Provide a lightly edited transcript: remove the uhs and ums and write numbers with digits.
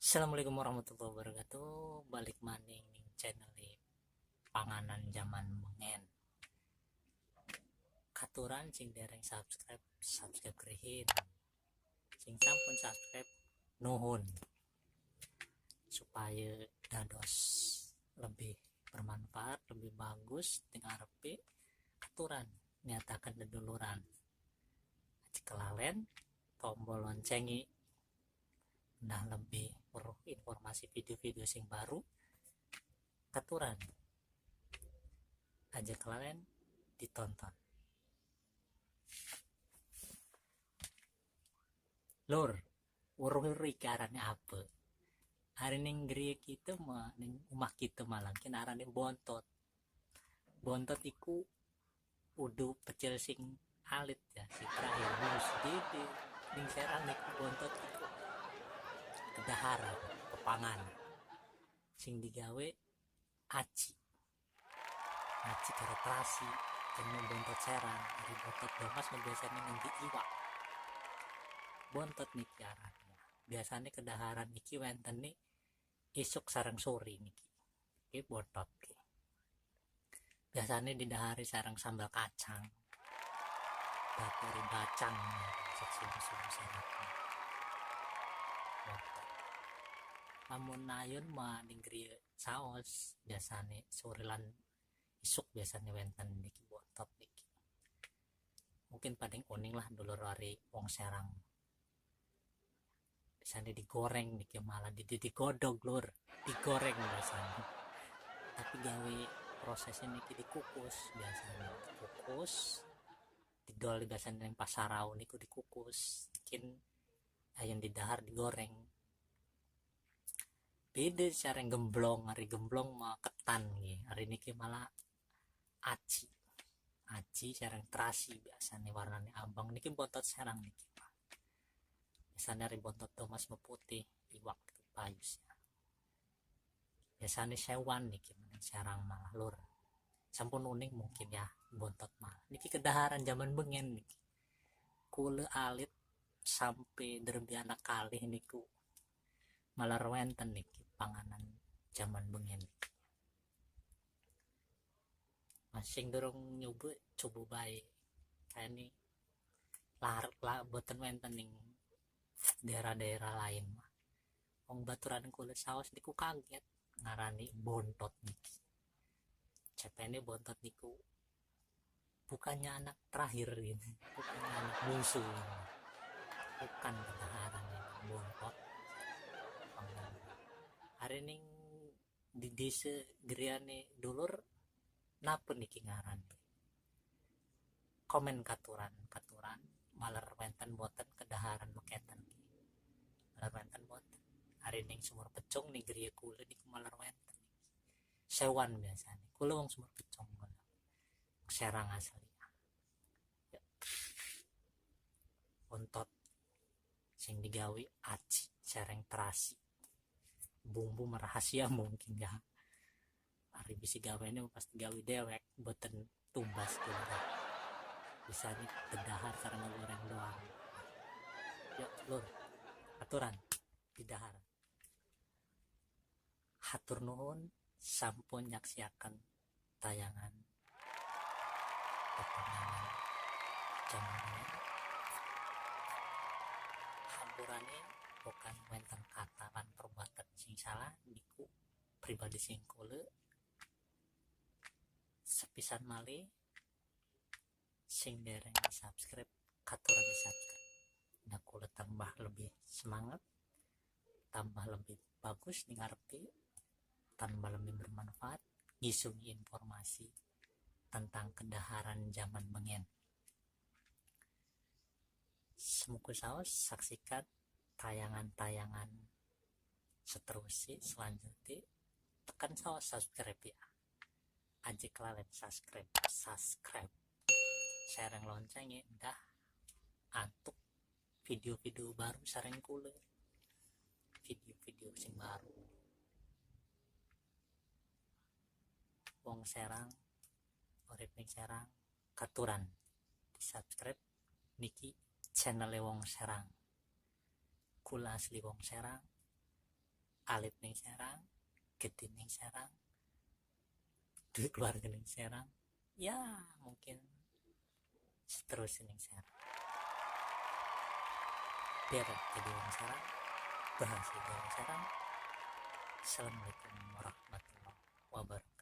Assalamualaikum warahmatullahi wabarakatuh. Balik maning ning channel panganan zaman mengen. Katuran sing dereng subscribe krehin. Sing sampun subscribe nuhun supaya dados lebih bermanfaat, lebih bagus dengan arepe katuran nyatakan deduluran. Aji kelalen tombol loncengi nah lebih perlu informasi video-video sing baru katuran aja kalian ditonton lur urung ikarane apa hari ning gria kita mah ning umah kita malang kinarane bontot iku udu pecel sing alit ya si terakhir mulus dede ning serang iku bontot iku kedaharan pepangan sing digawe aci karo terasi jeneng bontot serang dari bontot domas biasanya nanti iwak bontot niki arannya biasanya kedaharan iki wenten nih isuk sareng sore niki iki bontot ki biasanya didahari sareng sambal kacang bateri bacang seksum serapnya bontot namun nayun mah ninggri saos biasanya sore lan isuk biasanya wenten niki bontot niki mungkin paling uning lah dulur hari wong serang biasanya digoreng niki malah digodog lur digoreng biasanya tapi gawe prosesnya niki dikukus biasanya dikukus didol biasanya yang pasarau niku dikukus mungkin ayam didahar digoreng beda cara gemblong hari gemblong mah ketan nih hari niki malah aci sareng terasi biasanya warnanya abang niki bontot serang niki biasanya dari bontot Thomas putih iwak payus ya. Biasanya sewan niki serang malah lur sampun uning mungkin ya bontot malah niki kedaharan zaman bengen niki kule alit sampai derbi anak kalih niku malah wenten niki panganan zaman bengen niki masing dorong nyoba coba baik kayak nih lah boten wenten ning daerah-daerah lain mah wong baturan kulit saus niku kaget ngarani bontot niki cepene bontot niku bukannya anak terakhir gitu bukannya anak bungsu gitu. Bukan kedaharan bontot hari ning di desa Griane dulur napa niki ngaran komen katuran maler wenten boten kedaharan meketan maler wenten boten hari ning sumur pecung ning griya kula niku maler wenten sewan biasanya kula wong sumur pecung serang asli ya. Bontot sing digawe aci sereng terasi bumbu rahasia mungkin ya hari bisi gawe ini pasti gawe dewek boten tumbas kula bisa nih kedahar sareng goreng doang yuk lur aturan didahar hatur nuhun sampun nyaksiaken tayangan pepanganan zaman hampurane bukan wenten kata lan perbuatan sing salah niku pribadi sing kula sepisan malih sing dereng subscribe katuran di subscribe nah kula tambah lebih semangat tambah lebih bagus ning arepe tambah lebih bermanfaat ngisungi informasi tentang kedaharan zaman mengen semoga saos saksikan tayangan-tayangan seterusnya selanjutnya tekan saos subscribe ya aja kalian subscribe share loncengnya dah antuk video-video baru sareng kula video-video sing baru wong serang urip ning serang katuran di subscribe niki channel wong serang kula asli wong serang alit ning Serang, gede ning Serang, duit keluarga ning Serang, ya mungkin seterusnya ning Serang. Biar jadi orang Serang, bahasa orang Serang. Assalamualaikum warahmatullahi wabarakatuh.